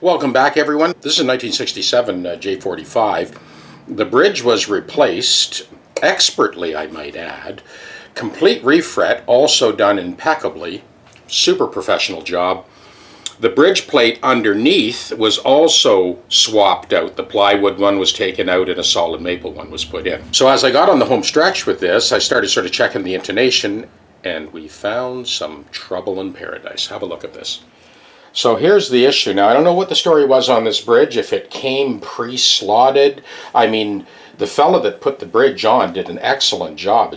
Welcome back, everyone. This is a 1967 J-45. The bridge was replaced, expertly I might add. Complete refret, also done impeccably. Super professional job. The bridge plate underneath was also swapped out. The plywood one was taken out and a solid maple one was put in. So as I got on the home stretch with this, I started sort of checking the intonation, and we found some trouble in paradise. Have a look at this. So here's the issue. Now, I don't know what the story was on this bridge, if it came pre-slotted. I mean, the fella that put the bridge on did an excellent job.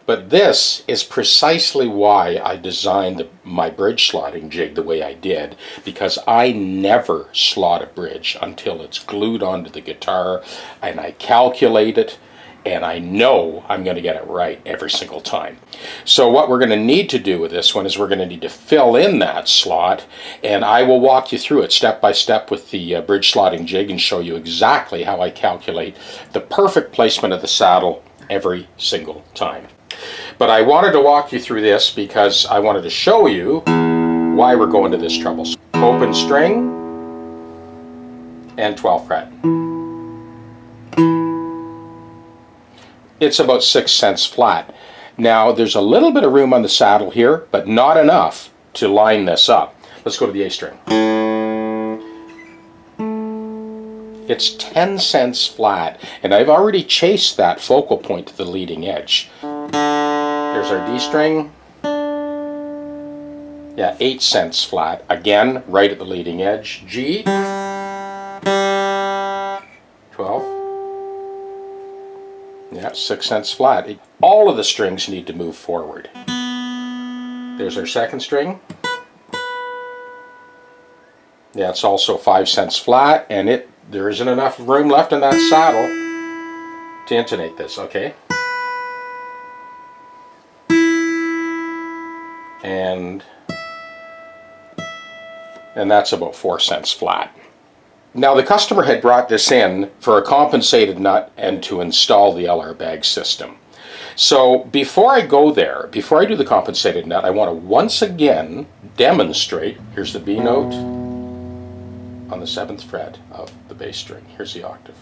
But this is precisely why I designed my bridge slotting jig the way I did, because I never slot a bridge until it's glued onto the guitar, and I calculate it, and I know I'm going to get it right every single time. So what we're going to need to do with this one is we're going to need to fill in that slot, and I will walk you through it step by step with the bridge slotting jig and show you exactly how I calculate the perfect placement of the saddle every single time. But I wanted to walk you through this because I wanted to show you why we're going to this trouble. Open string and 12th fret. It's about 6 cents flat. Now there's a little bit of room on the saddle here, but not enough to line this up. Let's go to the A string. It's 10 cents flat, and I've already chased that focal point to the leading edge. Here's our D string. Yeah, 8 cents flat. Again, right at the leading edge. G. 12. Yeah, 6 cents flat. All of the strings need to move forward. There's our second string. Yeah, it's also 5 cents flat, and there isn't enough room left in that saddle to intonate this, okay? And that's about 4 cents flat. Now the customer had brought this in for a compensated nut and to install the LR bag system. So before I go there, before I do the compensated nut, I want to once again demonstrate. Here's the B note on the 7th fret of the bass string. Here's the octave.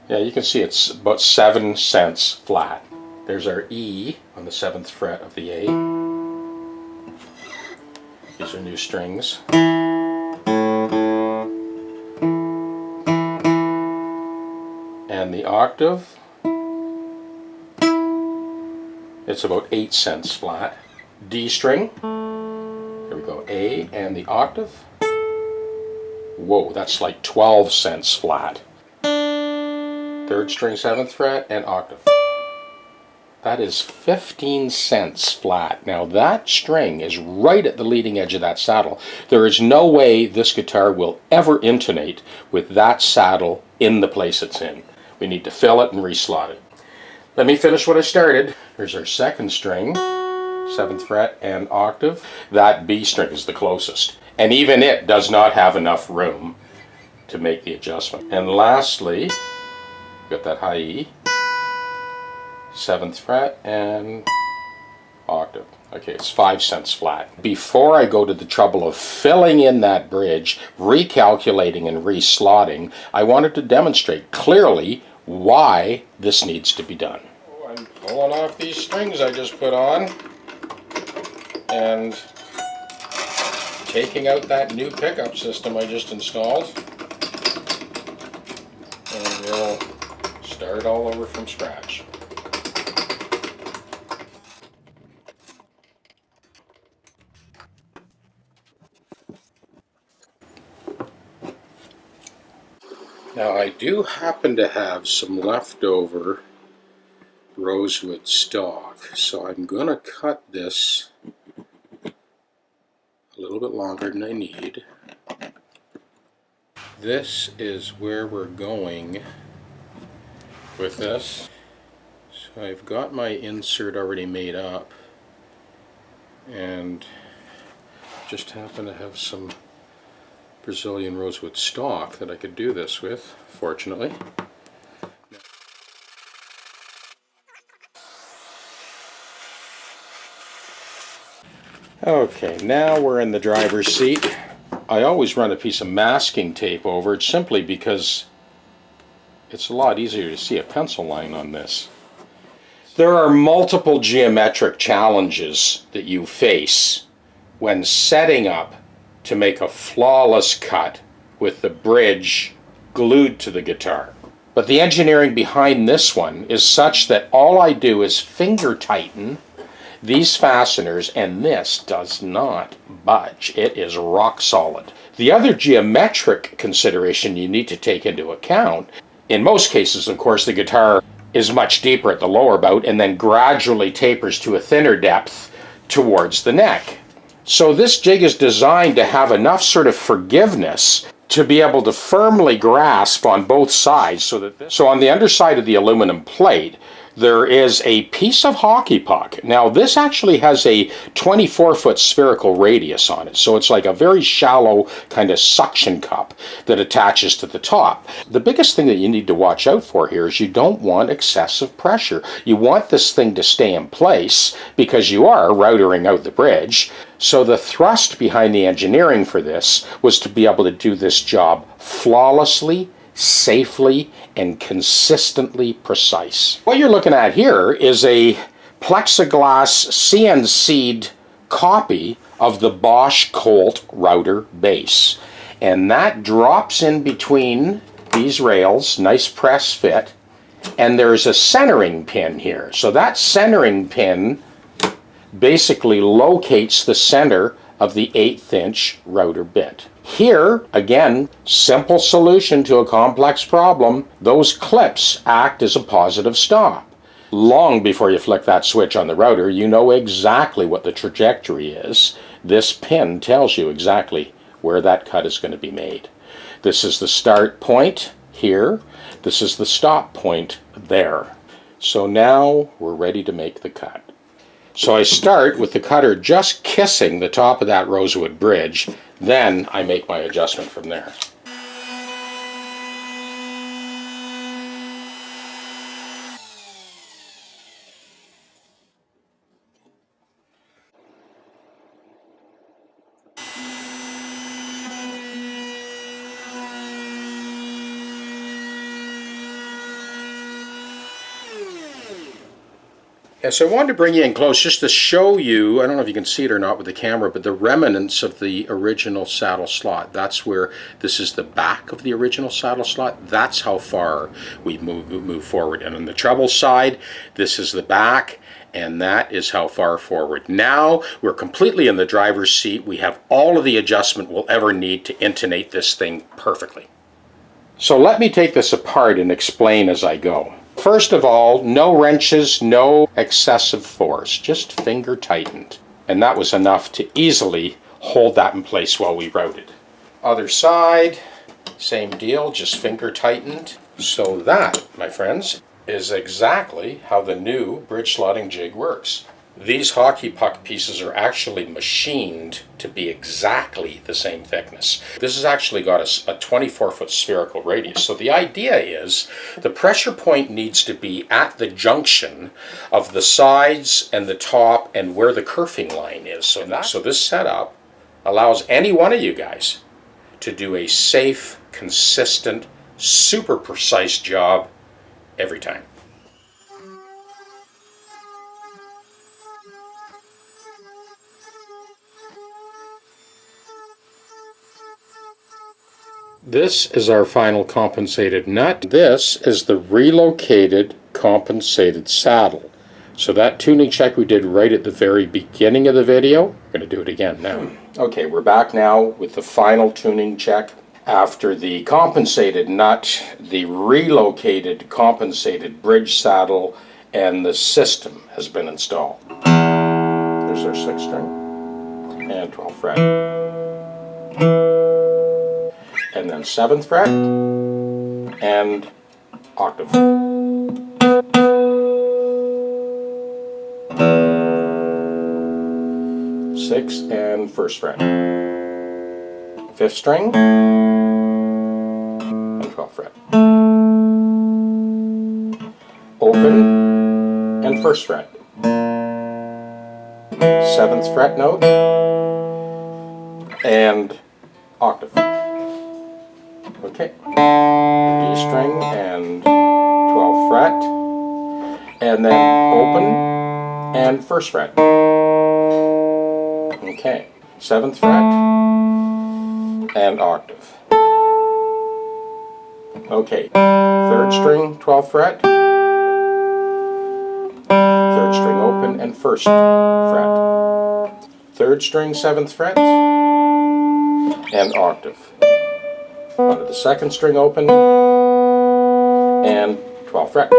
Yeah, you can see it's about 7 cents flat. There's our E on the 7th fret of the A. These are new strings. And the octave, it's about 8 cents flat. D string, here we go, A and the octave. Whoa, that's like 12 cents flat. 3rd string, 7th fret, and octave. That is 15 cents flat. Now that string is right at the leading edge of that saddle. There is no way this guitar will ever intonate with that saddle in the place it's in. We need to fill it and reslot it. Let me finish what I started. Here's our 2nd string, 7th fret and octave. That B string is the closest, and even it does not have enough room to make the adjustment. And lastly, got that high E, 7th fret and octave. Okay, it's 5 cents flat. Before I go to the trouble of filling in that bridge, recalculating and reslotting, I wanted to demonstrate clearly why this needs to be done. Oh, I'm pulling off these strings I just put on and taking out that new pickup system I just installed, and we'll start all over from scratch. Now I do happen to have some leftover rosewood stock, so I'm going to cut this a little bit longer than I need. This is where we're going with this. So I've got my insert already made up, and just happen to have some Brazilian rosewood stock that I could do this with, fortunately. Okay, now we're in the driver's seat. I always run a piece of masking tape over it simply because it's a lot easier to see a pencil line on this. There are multiple geometric challenges that you face when setting up to make a flawless cut with the bridge glued to the guitar. But the engineering behind this one is such that all I do is finger tighten these fasteners, and this does not budge. It is rock solid. The other geometric consideration you need to take into account, in most cases, of course, the guitar is much deeper at the lower bout and then gradually tapers to a thinner depth towards the neck. So this jig is designed to have enough sort of forgiveness to be able to firmly grasp on both sides, so on the underside of the aluminum plate there is a piece of hockey puck. Now this actually has a 24-foot spherical radius on it, so it's like a very shallow kind of suction cup that attaches to the top. The biggest thing that you need to watch out for here is you don't want excessive pressure. You want this thing to stay in place because you are routering out the bridge. So the thrust behind the engineering for this was to be able to do this job flawlessly, safely, and consistently precise. What you're looking at here is a plexiglass CNC'd copy of the Bosch Colt router base, and that drops in between these rails, nice press fit, and there's a centering pin here. So that centering pin basically locates the center of the 1/8 inch router bit. Here, again, simple solution to a complex problem. Those clips act as a positive stop. Long before you flick that switch on the router, you know exactly what the trajectory is. This pin tells you exactly where that cut is going to be made. This is the start point here. This is the stop point there. So now we're ready to make the cut. So I start with the cutter just kissing the top of that rosewood bridge, then I make my adjustment from there. Yeah, so I wanted to bring you in close just to show you, I don't know if you can see it or not with the camera, but the remnants of the original saddle slot. That's where, this is the back of the original saddle slot. That's how far we move forward. And on the treble side, this is the back, and that is how far forward. Now we're completely in the driver's seat. We have all of the adjustment we'll ever need to intonate this thing perfectly. So let me take this apart and explain as I go. First of all, no wrenches, no excessive force, just finger tightened. And that was enough to easily hold that in place while we routed. Other side, same deal, just finger tightened. So that, my friends, is exactly how the new bridge slotting jig works. These hockey puck pieces are actually machined to be exactly the same thickness. This has actually got a 24-foot spherical radius. So the idea is the pressure point needs to be at the junction of the sides and the top and where the kerfing line is. So this setup allows any one of you guys to do a safe, consistent, super precise job every time. This is our final compensated nut. This is the relocated compensated saddle. So that tuning check we did right at the very beginning of the video, we're going to do it again now. Okay, we're back now with the final tuning check. After the compensated nut, the relocated compensated bridge saddle, and the system has been installed. There's our 6th string and 12th fret. And then 7th fret and octave. 6th and 1st fret. 5th string and 12th fret. Open and 1st fret. 7th fret note, and octave. Okay, D string and 12th fret, and then open and 1st fret. Okay, 7th fret and octave. Okay, 3rd string, 12th fret, 3rd string open and 1st fret. 3rd string, 7th fret, and octave. Onto the 2nd string open and 12th fret.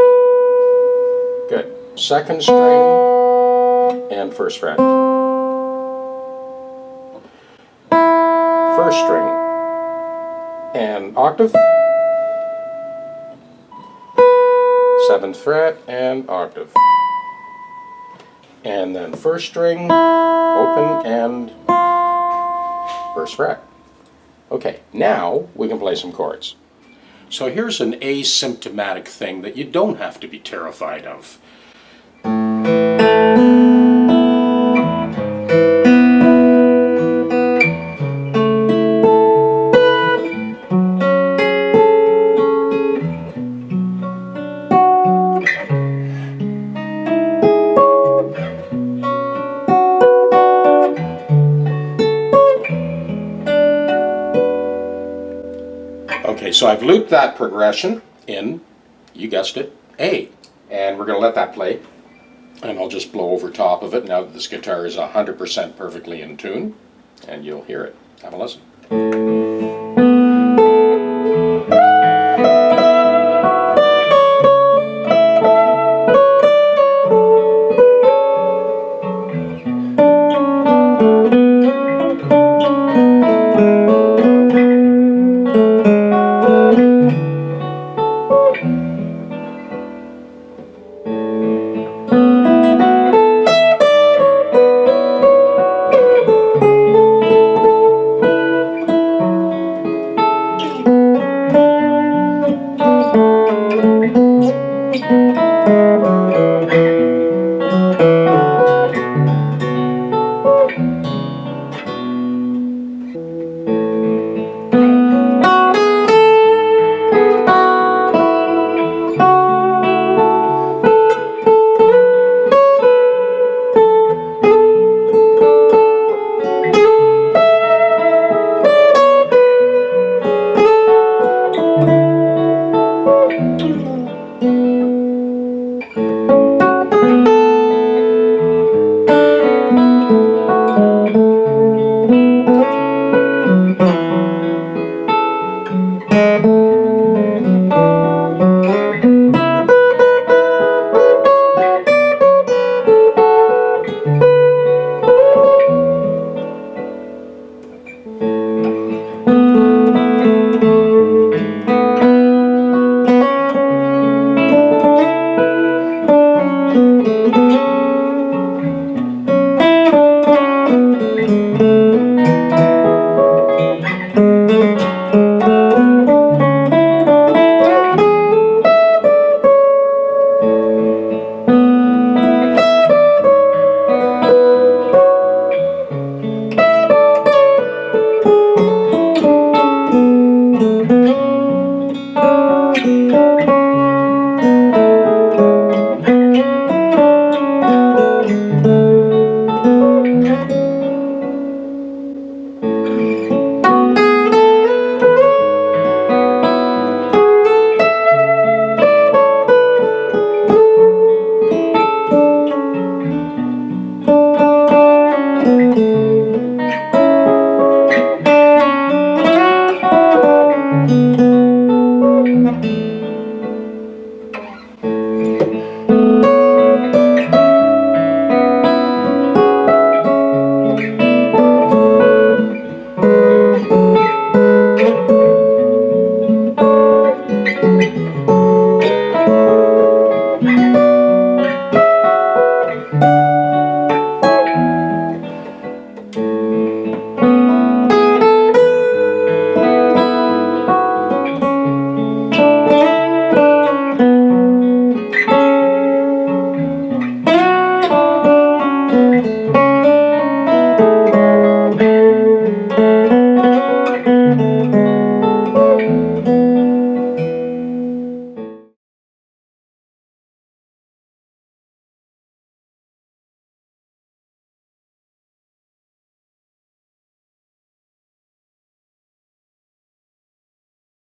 Good. 2nd string and 1st fret. 1st string and octave. 7th fret and octave. And then 1st string, open, and 1st fret. Okay, now we can play some chords. So here's an asymptomatic thing that you don't have to be terrified of. Okay, so I've looped that progression in, you guessed it, A. And we're going to let that play. And I'll just blow over top of it now that this guitar is 100% perfectly in tune. And you'll hear it. Have a listen.